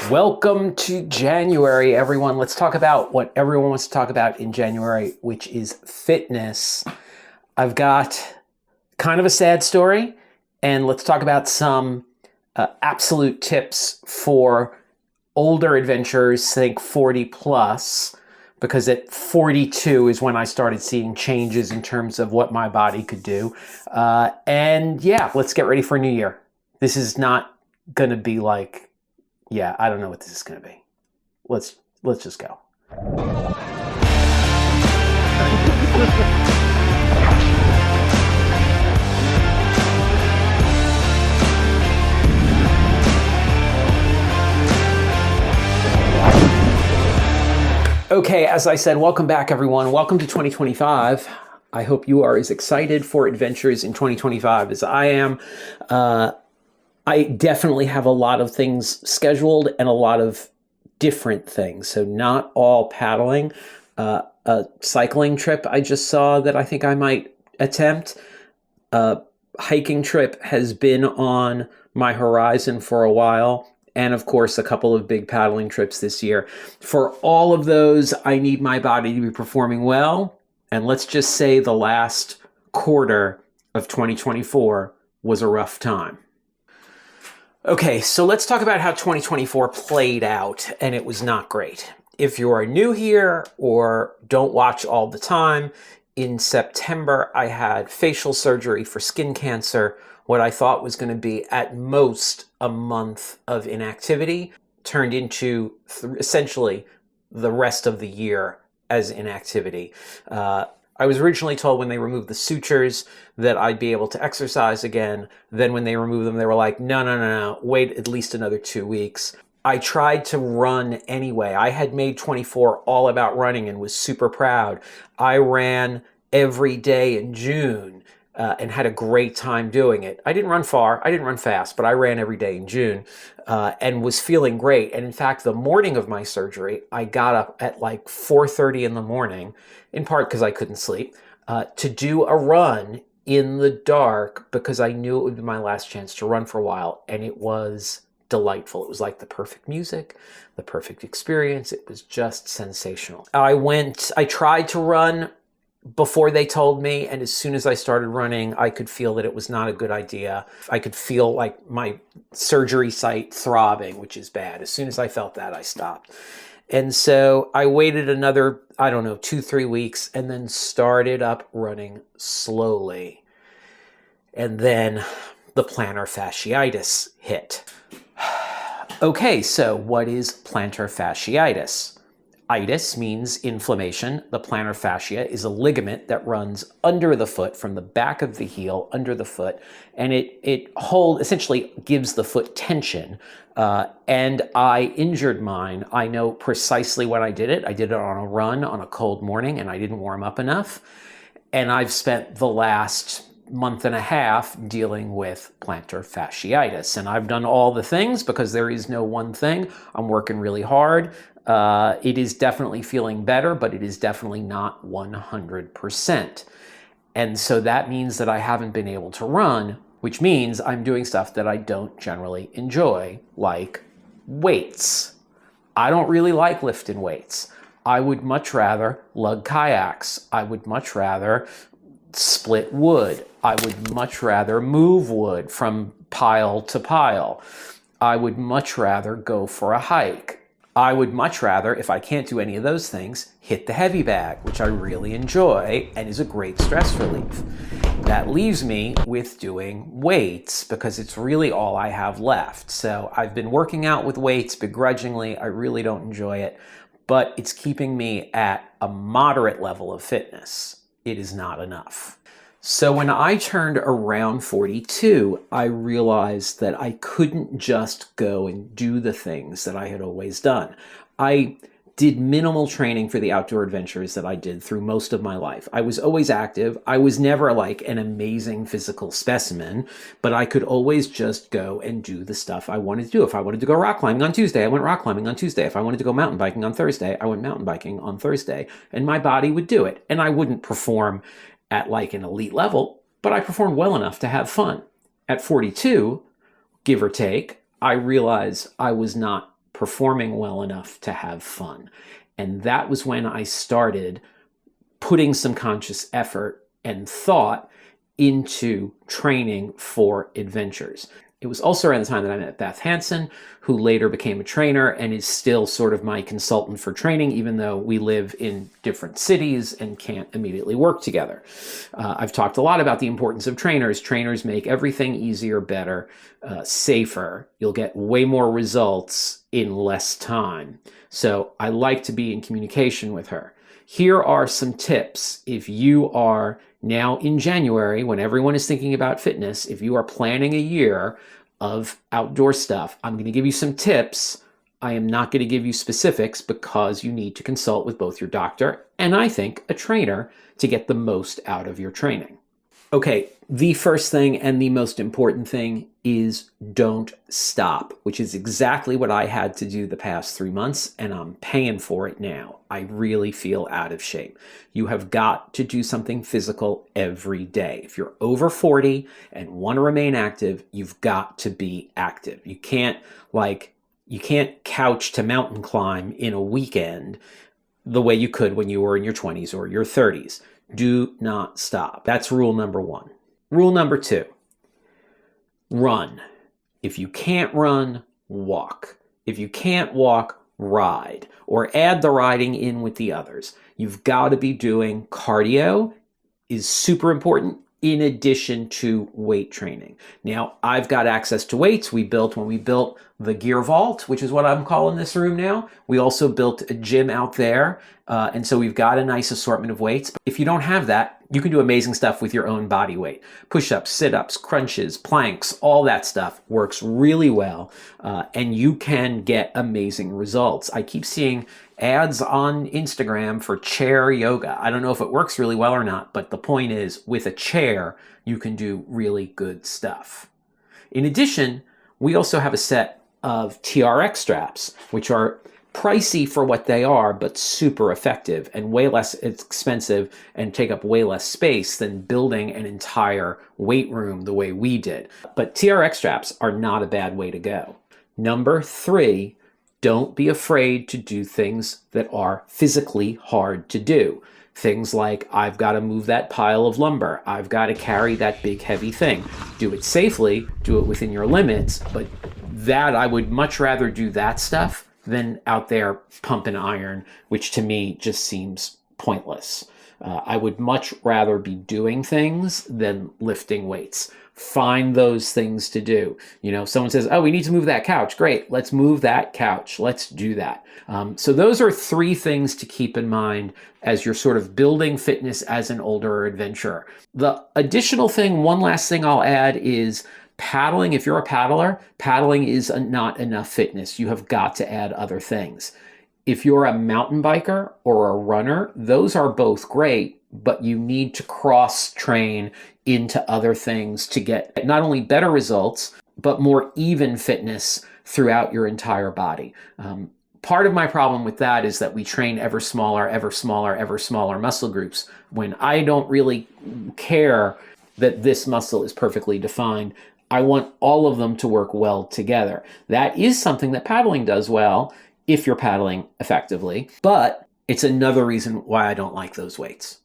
Welcome to January, everyone. Let's talk about what everyone wants to talk about in January, which is fitness. I've got kind of a sad story, and let's talk about some absolute tips for older adventurers, think 40 plus, because at 42 is when I started seeing changes in terms of what my body could do. And yeah, let's get ready for a new year. This is not going to be like, yeah, I don't know what this is going to be. Let's just go. Okay, as I said, welcome back, everyone. Welcome to 2025. I hope you are as excited for adventures in 2025 as I am. I definitely have a lot of things scheduled and a lot of different things. So not all paddling. A cycling trip I just saw that I think I might attempt. A hiking trip has been on my horizon for a while. And of course, a couple of big paddling trips this year. For all of those, I need my body to be performing well. And let's just say the last quarter of 2024 was a rough time. Okay, so let's talk about how 2024 played out, and it was not great. If you are new here or don't watch all the time, in September I had facial surgery for skin cancer. What I thought was going to be at most a month of inactivity turned into essentially the rest of the year as inactivity. I was originally told when they removed the sutures that I'd be able to exercise again. Then when they removed them, they were like, no, wait at least another 2 weeks. I tried to run anyway. I had made 24 all about running and was super proud. I ran every day in June and had a great time doing it. I didn't run far, I didn't run fast, but I ran every day in June and was feeling great. And in fact, the morning of my surgery, I got up at like 4:30 in the morning, in part because I couldn't sleep, to do a run in the dark because I knew it would be my last chance to run for a while. And it was delightful. It was like the perfect music, the perfect experience. It was just sensational. I tried to run before they told me, and as soon as I started running, I could feel that it was not a good idea. I could feel like my surgery site throbbing, which is bad. As soon as I felt that, I stopped. And so I waited another, 2-3 weeks, and then started up running slowly. And then the plantar fasciitis hit. Okay, so what is plantar fasciitis? Itis means inflammation. The plantar fascia is a ligament that runs under the foot, from the back of the heel under the foot, and it essentially gives the foot tension. And I injured mine. I know precisely when I did it. I did it on a run on a cold morning, and I didn't warm up enough. And I've spent the last month and a half dealing with plantar fasciitis. And I've done all the things because there is no one thing. I'm working really hard. It is definitely feeling better, but it is definitely not 100%. And so that means that I haven't been able to run, which means I'm doing stuff that I don't generally enjoy, like weights. I don't really like lifting weights. I would much rather lug kayaks. I would much rather split wood. I would much rather move wood from pile to pile. I would much rather go for a hike. I would much rather, if I can't do any of those things, hit the heavy bag, which I really enjoy and is a great stress relief. That leaves me with doing weights because it's really all I have left. So I've been working out with weights begrudgingly. I really don't enjoy it, but it's keeping me at a moderate level of fitness. It is not enough. So when I turned around 42, I realized that I couldn't just go and do the things that I had always done. I did minimal training for the outdoor adventures that I did through most of my life. I was always active. I was never like an amazing physical specimen, but I could always just go and do the stuff I wanted to do. If I wanted to go rock climbing on Tuesday, I went rock climbing on Tuesday. If I wanted to go mountain biking on Thursday, I went mountain biking on Thursday, and my body would do it. And I wouldn't perform at like an elite level, but I performed well enough to have fun. At 42, give or take, I realized I was not performing well enough to have fun. And that was when I started putting some conscious effort and thought into training for adventures. It was also around the time that I met Beth Hansen, who later became a trainer and is still sort of my consultant for training, even though we live in different cities and can't immediately work together. I've talked a lot about the importance of trainers. Trainers make everything easier, better, safer. You'll get way more results in less time. So I like to be in communication with her. Here are some tips if you are now in January, when everyone is thinking about fitness, if you are planning a year of outdoor stuff. I'm going to give you some tips. I am not going to give you specifics because you need to consult with both your doctor and, I think, a trainer to get the most out of your training. Okay, the first thing and the most important thing is don't stop, which is exactly what I had to do the past 3 months, and I'm paying for it now. I really feel out of shape. You have got to do something physical every day. If you're over 40 and want to remain active, you've got to be active. You can't couch to mountain climb in a weekend the way you could when you were in your 20s or your 30s. Do not stop. That's rule number 1. Rule number 2, run. If you can't run, walk. If you can't walk, ride, or add the riding in with the others. You've got to be doing cardio is super important in addition to weight training. Now, I've got access to weights. When we built the Gear Vault, which is what I'm calling this room now, we also built a gym out there. And so we've got a nice assortment of weights. But if you don't have that, you can do amazing stuff with your own body weight. Push-ups, sit-ups, crunches, planks, all that stuff works really well. And you can get amazing results. I keep seeing ads on Instagram for chair yoga. I don't know if it works really well or not, but the point is, with a chair, you can do really good stuff. In addition, we also have a set of TRX straps, which are pricey for what they are, but super effective and way less expensive and take up way less space than building an entire weight room the way we did. But TRX straps are not a bad way to go. Number 3, don't be afraid to do things that are physically hard to do. Things like, I've got to move that pile of lumber. I've got to carry that big heavy thing. Do it safely, do it within your limits, but I would much rather do that stuff than out there pumping iron, which to me just seems pointless. I would much rather be doing things than lifting weights. Find those things to do. You know, someone says, oh, we need to move that couch. Great, let's move that couch. Let's do that. So those are 3 things to keep in mind as you're sort of building fitness as an older adventurer. The additional thing, one last thing I'll add is paddling. If you're a paddler, paddling is not enough fitness. You have got to add other things. If you're a mountain biker or a runner, those are both great, but you need to cross-train into other things to get not only better results, but more even fitness throughout your entire body. Part of my problem with that is that we train ever smaller muscle groups when I don't really care that this muscle is perfectly defined. I want all of them to work well together. That is something that paddling does well if you're paddling effectively, but it's another reason why I don't like those weights.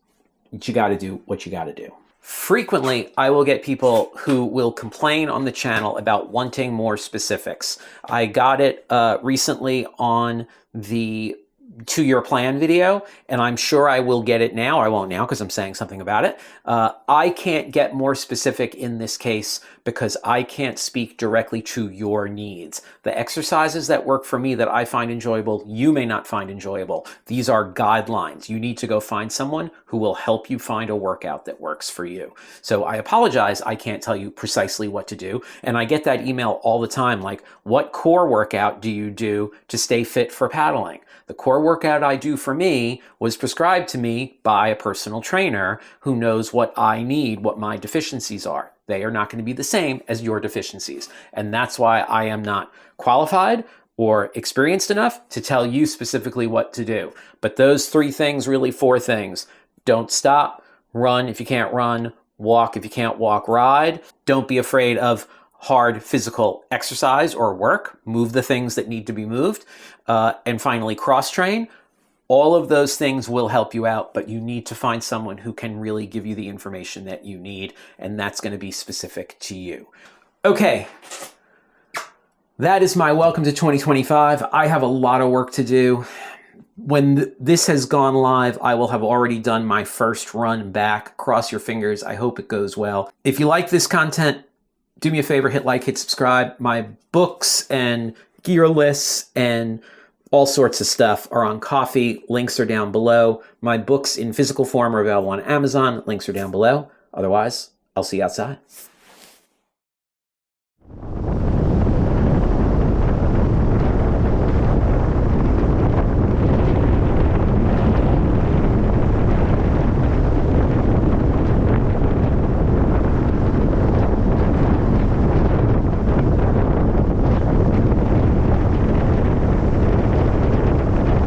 You got to do what you got to do. Frequently, I will get people who will complain on the channel about wanting more specifics. I got it recently on the 2-year plan video, and I'm sure I will get it now. I won't now because I'm saying something about it. I can't get more specific in this case because I can't speak directly to your needs. The exercises that work for me that I find enjoyable, you may not find enjoyable. These are guidelines. You need to go find someone who will help you find a workout that works for you. So I apologize, I can't tell you precisely what to do. And I get that email all the time, like, what core workout do you do to stay fit for paddling? The core workout I do for me was prescribed to me by a personal trainer who knows what I need, what my deficiencies are. They are not going to be the same as your deficiencies. And that's why I am not qualified or experienced enough to tell you specifically what to do. But those 3 things, really 4 things. Don't stop, run if you can't run, walk if you can't walk, ride. Don't be afraid of hard physical exercise or work, move the things that need to be moved, and finally cross-train. All of those things will help you out, but you need to find someone who can really give you the information that you need, and that's going to be specific to you. Okay, that is my welcome to 2025. I have a lot of work to do. When this has gone live, I will have already done my first run back. Cross your fingers. I hope it goes well. If you like this content, do me a favor, hit like, hit subscribe. My books and gear lists and all sorts of stuff are on Ko-fi. Links are down below. My books in physical form are available on Amazon. Links are down below. Otherwise, I'll see you outside.